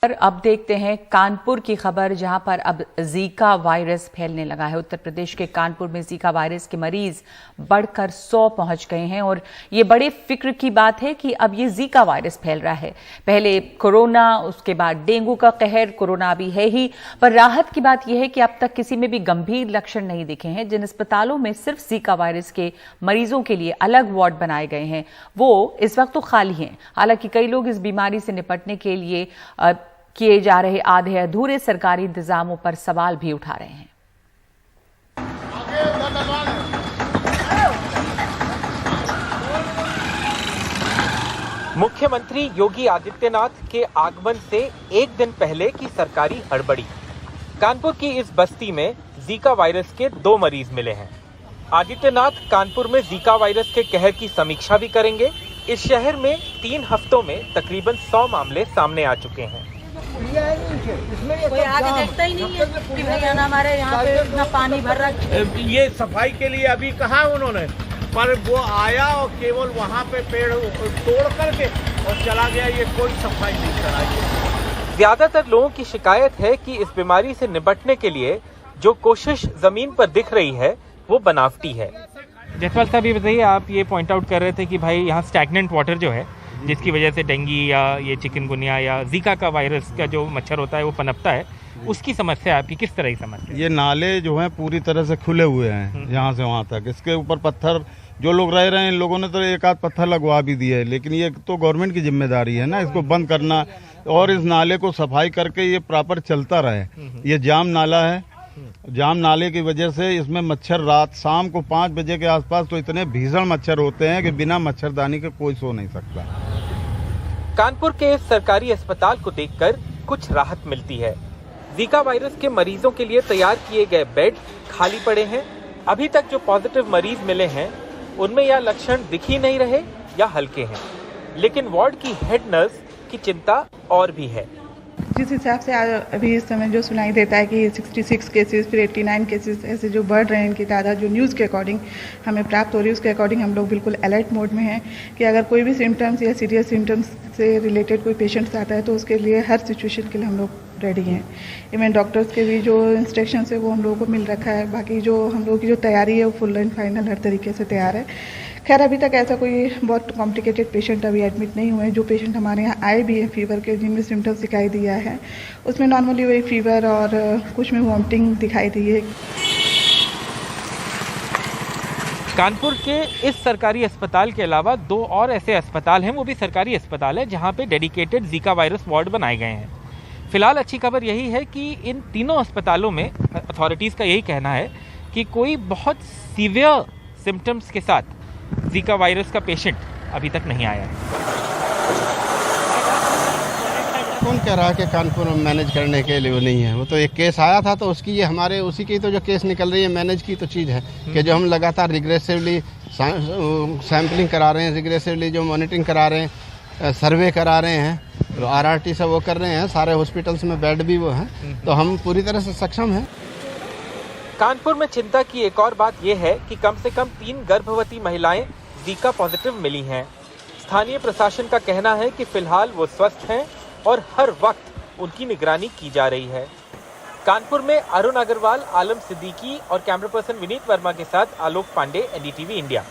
अब देखते हैं कानपुर की खबर, जहां पर अब जीका वायरस फैलने लगा है। उत्तर प्रदेश के कानपुर में जीका वायरस के मरीज बढ़कर 100 पहुंच गए हैं और ये बड़े फिक्र की बात है कि अब ये जीका वायरस फैल रहा है। पहले कोरोना, उसके बाद डेंगू का कहर, कोरोना भी है ही, पर राहत की बात यह है कि अब तक किसी में भी गंभीर लक्षण नहीं दिखे हैं। जिन अस्पतालों में सिर्फ जीका वायरस के मरीजों के लिए अलग वार्ड बनाए गए हैं वो इस वक्त तो खाली हैं। हालांकि कई लोग इस बीमारी से निपटने के लिए किए जा रहे आधे अधूरे सरकारी इंतजामों पर सवाल भी उठा रहे हैं। मुख्यमंत्री योगी आदित्यनाथ के आगमन से एक दिन पहले की सरकारी हड़बड़ी। कानपुर की इस बस्ती में जीका वायरस के 2 मरीज मिले हैं। आदित्यनाथ कानपुर में जीका वायरस के कहर की समीक्षा भी करेंगे। इस शहर में 3 हफ्तों में तकरीबन 100 मामले सामने आ चुके हैं। कोई आगे देखता ही नहीं है कि भैया हमारे यहाँ पे इतना पानी भर रहा है। ये सफाई के लिए अभी कहा उन्होंने, पर वो आया और केवल वहाँ पे पेड़ तोड़ करके और चला गया। ये कोई सफाई नहीं कराई। ज्यादातर लोगों की शिकायत है कि इस बीमारी से निपटने के लिए जो कोशिश जमीन पर दिख रही है वो बनावटी है। जसपाल साहब, ये बताइए, आप ये पॉइंट आउट कर रहे थे कि भाई यहाँ स्टैग्नेंट वाटर जो है, जिसकी वजह से डेंगू या ये चिकनगुनिया या जीका का वायरस का जो मच्छर होता है वो पनपता है, उसकी समस्या आपकी किस तरह की समस्या? ये नाले जो हैं पूरी तरह से खुले हुए हैं यहाँ से वहाँ तक। इसके ऊपर पत्थर जो लोग रह रहे हैं, इन लोगों ने तो एक आध पत्थर लगवा भी दिए है, लेकिन ये तो गवर्नमेंट की जिम्मेदारी है ना इसको बंद करना और इस नाले को सफाई करके ये प्रॉपर चलता रहे। ये जाम नाला है, जाम नाले की वजह से इसमें मच्छर रात शाम को 5 बजे के आसपास तो इतने भीषण मच्छर होते हैं कि बिना मच्छरदानी के कोई सो नहीं सकता। कानपुर के इस सरकारी अस्पताल को देखकर कुछ राहत मिलती है। जीका वायरस के मरीजों के लिए तैयार किए गए बेड खाली पड़े हैं। अभी तक जो पॉजिटिव मरीज मिले हैं उनमें या लक्षण दिख ही नहीं रहे या हल्के हैं, लेकिन वार्ड की हेड नर्स की चिंता और भी है। जिस हिसाब से अभी इस समय जो सुनाई देता है कि 66 केसेस, फिर 89 केसेस ऐसे जो बढ़ रहे हैं, इनकी तादाद जो न्यूज़ के अकॉर्डिंग हमें प्राप्त हो रही है, उसके अकॉर्डिंग हम लोग बिल्कुल अलर्ट मोड में हैं कि अगर कोई भी सिम्टम्स या सीरियस सिम्टम्स से रिलेटेड कोई पेशेंट्स आता है तो उसके लिए हर सिचुएशन के लिए हम लोग रेडी हैं। इवन डॉक्टर्स के भी जो इंस्ट्रक्शंस है वो हम लोगों को मिल रखा है। बाकी जो हम लोगों की जो तैयारी है वो फुल एंड फाइनल हर तरीके से तैयार है। खैर अभी तक ऐसा कोई बहुत कॉम्प्लिकेटेड पेशेंट अभी एडमिट नहीं हुए। जो पेशेंट हमारे यहाँ आए भी हैं फीवर के, जिनमें सिम्टम्स दिखाई दिया है, उसमें नॉर्मली वही फीवर और कुछ में वॉमिटिंग दिखाई दी है। कानपुर के इस सरकारी अस्पताल के अलावा 2 और ऐसे अस्पताल हैं, वो भी सरकारी अस्पताल है, जहाँ पे डेडिकेटेड जीका वायरस वार्ड बनाए गए हैं। फिलहाल अच्छी खबर यही है कि इन तीनों अस्पतालों में अथॉरिटीज़ का यही कहना है कि कोई बहुत सीवियर सिम्टम्स के साथ जीका वायरस का पेशेंट अभी तक नहीं आया है। कौन कह रहा है कि कानपुर में मैनेज करने के लिए वो नहीं है? वो तो एक केस आया था तो उसकी ये हमारे उसी की तो जो केस निकल रही है मैनेज की तो चीज़ है कि जो हम लगातार रिग्रेसिवली सैम्पलिंग करा रहे हैं, रिग्रेसिवली जो मॉनिटरिंग करा रहे हैं, सर्वे करा रहे हैं, तो RRT सब वो कर रहे हैं। सारे हॉस्पिटल्स में बेड भी वो हैं, तो हम पूरी तरह से सक्षम हैं। कानपुर में चिंता की एक और बात यह है कि कम से कम 3 गर्भवती महिलाएं जीका पॉजिटिव मिली हैं। स्थानीय प्रशासन का कहना है कि फिलहाल वो स्वस्थ हैं और हर वक्त उनकी निगरानी की जा रही है। कानपुर में अरुण अग्रवाल, आलम सिद्दीकी और कैमरा पर्सन विनीत वर्मा के साथ आलोक पांडे, NDTV इंडिया।